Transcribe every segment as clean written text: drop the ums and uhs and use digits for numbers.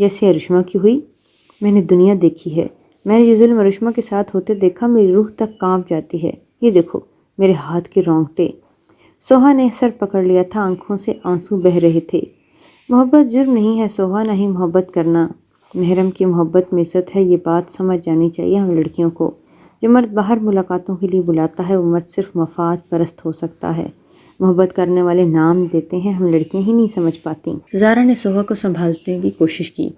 جیسے ارشما کی ہوئی۔ میں نے دنیا دیکھی ہے، میں نے جو ظلم ارشما کے ساتھ ہوتے دیکھا میری روح تک کانپ جاتی ہے۔ یہ دیکھو میرے ہاتھ کے رونگٹے۔ سوہا نے سر پکڑ لیا تھا، آنکھوں سے آنسو بہہ رہے تھے۔ محبت جرم نہیں ہے سوہا، نہ ہی محبت کرنا۔ محرم کی محبت میں عزت ہے، یہ بات سمجھ جانی چاہیے ہم لڑکیوں کو۔ جو مرد باہر ملاقاتوں کے لیے بلاتا ہے وہ مرد صرف مفاد پرست ہو سکتا ہے۔ محبت کرنے والے نام دیتے ہیں، ہم لڑکیاں ہی نہیں سمجھ پاتی۔ زارا نے سوہا کو سنبھالنے کی کوشش کی۔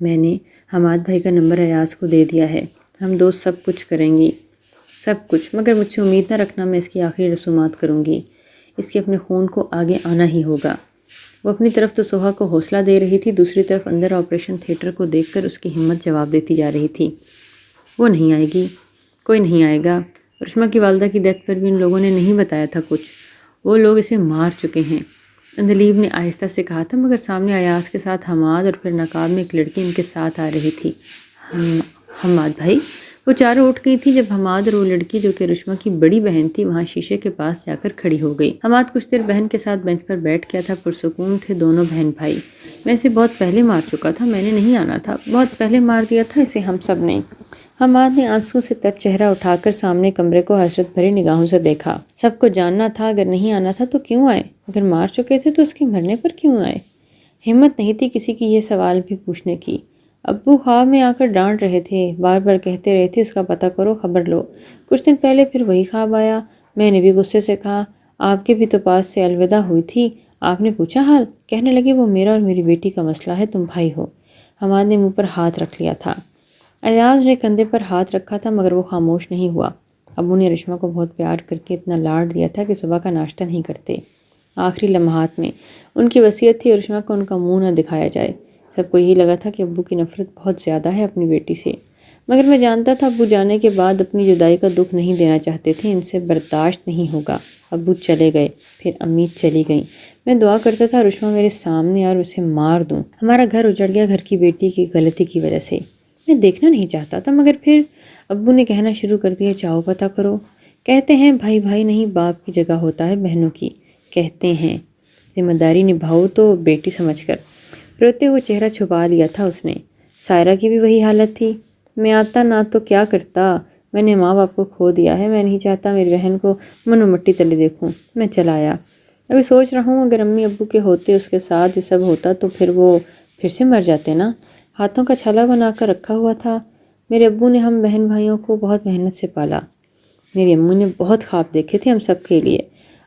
میں نے حماد بھائی کا نمبر ایاز کو دے دیا ہے، ہم دوست سب کچھ کریں گی، سب کچھ، مگر مجھ سے امید نہ رکھنا میں اس کی آخری رسومات کروں گی۔ اس کے اپنے خون کو آگے آنا ہی ہوگا۔ وہ اپنی طرف تو سوہا کو حوصلہ دے رہی تھی، دوسری طرف اندر آپریشن تھیٹر کو دیکھ کر اس کی ہمت جواب دیتی جا رہی تھی۔ وہ نہیں آئے گی، کوئی نہیں آئے گا۔ ارشما کی والدہ کی ڈیتھ پر بھی ان لوگوں نے نہیں بتایا تھا کچھ، وہ لوگ اسے مار چکے ہیں، اندلیب نے آہستہ سے کہا تھا، مگر سامنے ایاز کے ساتھ حماد اور پھر نقاب میں ایک لڑکی ان کے ساتھ آ رہی تھی۔ حماد بھائی؟ وہ چاروں اٹھ گئی تھی جب حماد اور وہ لڑکی جو کہ ارشما کی بڑی بہن تھی وہاں شیشے کے پاس جا کر کھڑی ہو گئی۔ حماد کچھ دیر بہن کے ساتھ بینچ پر بیٹھ گیا تھا، پرسکون تھے دونوں بہن بھائی۔ میں اسے بہت پہلے مار چکا تھا، میں نے نہیں آنا تھا، بہت پہلے مار دیا تھا اسے ہم سب نے۔ حماد نے آنسو سے تر چہرہ اٹھا کر سامنے کمرے کو حسرت بھری نگاہوں سے دیکھا۔ سب کو جاننا تھا، اگر نہیں آنا تھا تو کیوں آئے؟ اگر مار چکے تھے تو اس کے مرنے پر کیوں آئے؟ ہمت نہیں تھی کسی کی یہ سوال بھی پوچھنے کی۔ ابو خواب میں آ کر ڈانٹ رہے تھے، بار بار کہتے رہے تھے اس کا پتہ کرو، خبر لو۔ کچھ دن پہلے پھر وہی خواب آیا، میں نے بھی غصے سے کہا آپ کے بھی تو پاس سے الوداع ہوئی تھی، آپ نے پوچھا حال؟ کہنے لگے وہ میرا اور میری بیٹی کا مسئلہ ہے، تم بھائی ہو۔ حماد نے منہ پر ہاتھ رکھ لیا تھا۔ ایاز نے کندھے پر ہاتھ رکھا تھا مگر وہ خاموش نہیں ہوا۔ ابو نے رشما کو بہت پیار کر کے اتنا لاڈ دیا تھا کہ صبح کا ناشتہ نہیں کرتے۔ آخری لمحات میں ان کی وصیت تھی رشما کو ان کا منہ نہ دکھایا جائے۔ سب کو یہی لگا تھا کہ ابو کی نفرت بہت زیادہ ہے اپنی بیٹی سے، مگر میں جانتا تھا ابو جانے کے بعد اپنی جدائی کا دکھ نہیں دینا چاہتے تھے، ان سے برداشت نہیں ہوگا۔ ابو چلے گئے، پھر امی چلی گئیں۔ میں دعا کرتا تھا رشما میرے سامنے اور اسے مار دوں۔ ہمارا گھر اجڑ گیا گھر کی بیٹی کی غلطی کی وجہ سے۔ میں دیکھنا نہیں چاہتا تھا، مگر پھر ابو نے کہنا شروع کر دیا جاؤ پتہ کرو۔ کہتے ہیں بھائی بھائی نہیں باپ کی جگہ ہوتا ہے بہنوں کی، کہتے ہیں ذمہ داری نبھاؤ تو بیٹی سمجھ کر۔ روتے ہوئے چہرہ چھپا لیا تھا اس نے۔ سائرہ کی بھی وہی حالت تھی، میں آتا نہ تو کیا کرتا، میں نے ماں باپ کو کھو دیا ہے، میں نہیں چاہتا میری بہن کو من و مٹی تلے دیکھوں۔ میں چلا آیا، ابھی سوچ رہا ہوں اگر امی ابو کے ہوتے اس کے ساتھ یہ سب ہوتا تو پھر وہ پھر سے مر جاتے نا۔ ہاتھوں کا چھلا بنا کر رکھا ہوا تھا۔ میرے ابو نے ہم بہن بھائیوں کو بہت محنت سے پالا، میری امّو نے بہت خواب دیکھے تھے ہم سب کے لیے۔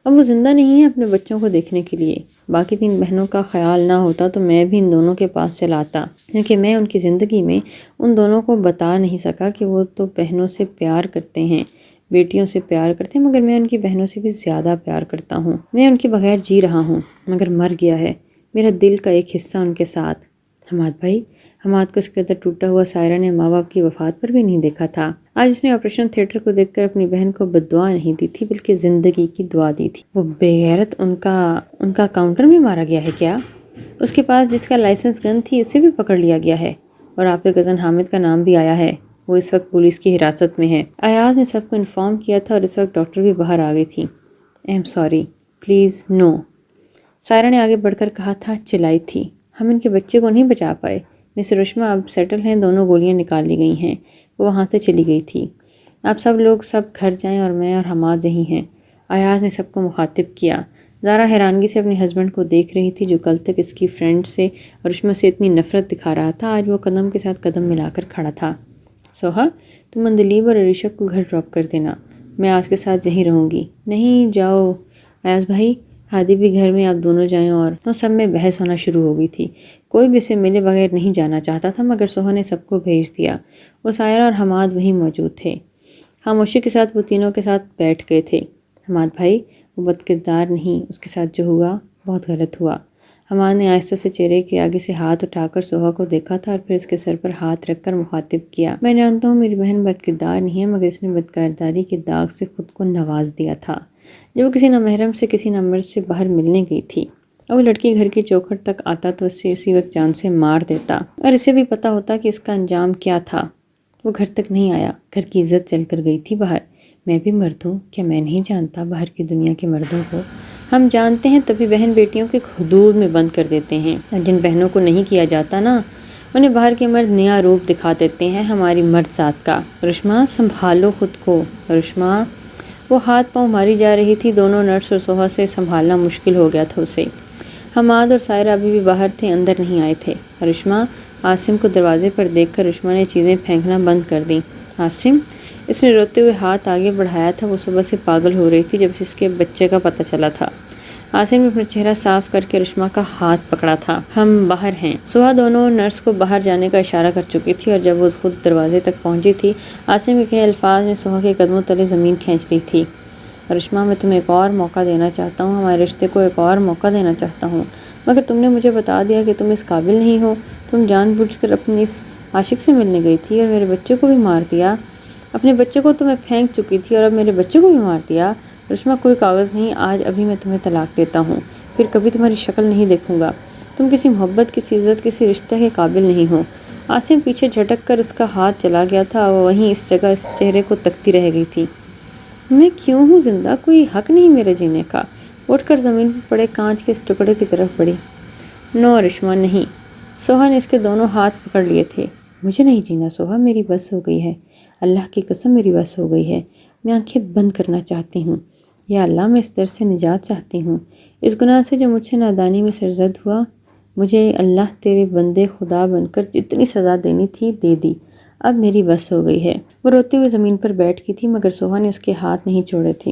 اب وہ زندہ نہیں ہیں اپنے بچوں کو دیکھنے کے لیے۔ باقی 3 بہنوں کا خیال نہ ہوتا تو میں بھی ان دونوں کے پاس چلا آتا، کیونکہ میں ان کی زندگی میں ان دونوں کو بتا نہیں سکا کہ وہ تو بہنوں سے پیار کرتے ہیں، بیٹیوں سے پیار کرتے ہیں، مگر میں ان کی بہنوں سے بھی زیادہ پیار کرتا ہوں۔ میں ان کے بغیر جی رہا ہوں، مگر مر گیا ہے میرا دل کا ایک حصہ ان کے ساتھ۔ حماد بھائی؟ حماد کو اس قدر ٹوٹا ہوا سائرہ نے ماں باپ کی وفات پر بھی نہیں دیکھا تھا۔ آج اس نے آپریشن تھیٹر کو دیکھ کر اپنی بہن کو بد دعا نہیں دی تھی بلکہ زندگی کی دعا دی تھی۔ وہ بے غیرت ان کا کاؤنٹر میں مارا گیا ہے کیا؟ اس کے پاس جس کا لائسنس گن تھی اسے بھی پکڑ لیا گیا ہے، اور آپ کے کزن حامد کا نام بھی آیا ہے، وہ اس وقت پولیس کی حراست میں ہے۔ ایاز نے سب کو انفارم کیا تھا اور اس وقت ڈاکٹر بھی باہر آ گئی تھی۔ آئی ایم سوری، پلیز نو، سائرہ نے آگے بڑھ کر کہا تھا، چلائی تھی۔ ہم ان کے بچے کو نہیں بچا پائے، مس رشما اب سیٹل ہیں، دونوں گولیاں نکال لی گئی ہیں، وہ وہاں سے چلی گئی تھی۔ آپ سب لوگ سب گھر جائیں اور میں اور حماد یہی ہیں۔ ایاز نے سب کو مخاطب کیا۔ زارا حیرانگی سے اپنے ہسبینڈ کو دیکھ رہی تھی جو کل تک اس کی فرینڈ سے اور رشما سے اتنی نفرت دکھا رہا تھا، آج وہ قدم کے ساتھ قدم ملا کر کھڑا تھا۔ سوہا، تم اندلیب اور عریشہ کو گھر ڈراپ کر دینا، میں آج کے ساتھ یہیں رہوں گی۔ نہیں جاؤ ایاز بھائی، ہادی بھی گھر میں، آپ دونوں جائیں۔ اور تو سب میں بحث ہونا شروع ہو گئی تھی، کوئی بھی اسے ملے بغیر نہیں جانا چاہتا تھا، مگر سوہا نے سب کو بھیج دیا۔ وہ سائرہ اور حماد وہیں موجود تھے، خاموشی کے ساتھ وہ تینوں کے ساتھ بیٹھ گئے تھے۔ حماد بھائی، وہ بد کردار نہیں، اس کے ساتھ جو ہوا بہت غلط ہوا۔ حماد نے آہستہ سے چہرے کے آگے سے ہاتھ اٹھا کر سوہا کو دیکھا تھا اور پھر اس کے سر پر ہاتھ رکھ کر مخاطب کیا۔ میں جانتا ہوں میری بہن بد کردار نہیں ہے، مگر اس نے بدکرداری کے داغ سے خود کو نواز دیا تھا جب وہ کسی نامحرم سے کسی نامرد سے باہر ملنے گئی تھی۔ اور وہ لڑکی گھر کی چوکھٹ تک آتا تو اسے اسی وقت جان سے مار دیتا، اور اسے بھی پتہ ہوتا کہ اس کا انجام کیا تھا۔ وہ گھر تک نہیں آیا، گھر کی عزت چل کر گئی تھی باہر۔ میں بھی مرد ہوں، کیا میں نہیں جانتا باہر کی دنیا کے مردوں کو؟ ہم جانتے ہیں، تبھی بہن بیٹیوں کے حدود میں بند کر دیتے ہیں، اور جن بہنوں کو نہیں کیا جاتا نا، انہیں باہر کے مرد نیا روپ دکھا دیتے ہیں ہماری مرد ذات کا۔ رشما سنبھالو خود کو، رشما۔ وہ ہاتھ پاؤں ماری جا رہی تھی، دونوں نرس اور سوہا سے سنبھالنا مشکل ہو گیا تھا اسے۔ حماد اور سائرہ ابھی بھی باہر تھے، اندر نہیں آئے تھے۔ رشما، عاصم کو دروازے پر دیکھ کر رشما نے چیزیں پھینکنا بند کر دیں۔ عاصم؟ اس نے روتے ہوئے ہاتھ آگے بڑھایا تھا۔ وہ صبح سے پاگل ہو رہی تھی جب اس کے بچے کا پتہ چلا تھا۔ عاصم نے اپنا چہرہ صاف کر کے رشما کا ہاتھ پکڑا تھا۔ ہم باہر ہیں۔ سوہا دونوں نرس کو باہر جانے کا اشارہ کر چکی تھی اور جب وہ خود دروازے تک پہنچی تھی، عاصم کے کہے الفاظ نے سوہا کے قدموں تلے زمین کھینچ لی تھی۔ رشما، میں تمہیں ایک اور موقع دینا چاہتا ہوں، ہمارے رشتے کو ایک اور موقع دینا چاہتا ہوں، مگر تم نے مجھے بتا دیا کہ تم اس قابل نہیں ہو۔ تم جان بوجھ کر اپنی اس عاشق سے ملنے گئی تھی اور میرے بچے کو بھی مار دیا۔ اپنے بچے کو تو میں پھینک چکی تھی اور اب میرے بچے کو بھی مار دیا۔ رشما، کوئی کاغذ نہیں، آج ابھی میں تمہیں طلاق دیتا ہوں، پھر کبھی تمہاری شکل نہیں دیکھوں گا۔ تم کسی محبت، کسی عزت، کسی رشتہ کے قابل نہیں ہو۔ عاصم پیچھے جھٹک کر اس کا ہاتھ چلا گیا تھا، وہ وہیں اس جگہ اس چہرے کو تکتی رہ گئی تھی۔ میں کیوں ہوں زندہ؟ کوئی حق نہیں میرے جینے کا۔ اٹھ کر زمین پر پڑے کانچ کے اس ٹکڑے کی طرف بڑھی۔ نو رشما، نہیں۔ سوہا نے اس کے دونوں ہاتھ پکڑ لیے تھے۔ مجھے نہیں جینا سوہا، میری بس ہو گئی ہے، اللہ کی قسم میری بس ہو گئی ہے۔ میں آنکھیں بند کرنا چاہتی ہوں۔ یا اللہ، میں اس درد سے نجات چاہتی ہوں، اس گناہ سے جو مجھ سے نادانی میں سرزد ہوا۔ مجھے اللہ تیرے بندے خدا بن کر جتنی سزا دینی تھی دے دی، اب میری بس ہو گئی ہے۔ وہ روتے ہوئے زمین پر بیٹھ گئی تھی مگر سوہا نے اس کے ہاتھ نہیں چھوڑے تھے۔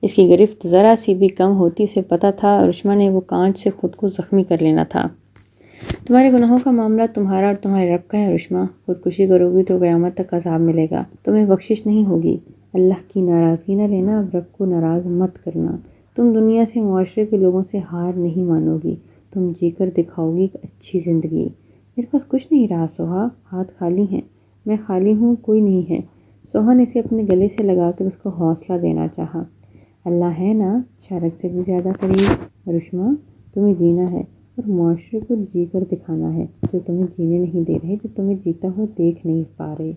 اس کی گرفت ذرا سی بھی کم ہوتی اسے پتہ تھا رشما نے وہ کانچ سے خود کو زخمی کر لینا تھا۔ تمہارے گناہوں کا معاملہ تمہارا اور تمہارے رب کا ہے رشما، خودکشی کرو گی تو قیامت تک عذاب ملے گا، تمہیں بخشش نہیں ہوگی۔ اللہ کی ناراضگی نہ لینا، اب رب کو ناراض مت کرنا۔ تم دنیا سے، معاشرے کے لوگوں سے ہار نہیں مانو گی، تم جی کر دکھاؤ گی ایک اچھی زندگی۔ میرے پاس کچھ نہیں رہا سوہا، ہاتھ خالی ہیں، میں خالی ہوں، کوئی نہیں ہے۔ سوہا نے اسے اپنے گلے سے لگا کر اس کو حوصلہ دینا چاہا۔ اللہ ہے نا شارک سے بھی زیادہ قریب۔ رشما، تمہیں جینا ہے اور معاشرے کو جی کر دکھانا ہے، جو تمہیں جینے نہیں دے رہے، جو تمہیں جیتا ہو دیکھ نہیں پا رہے۔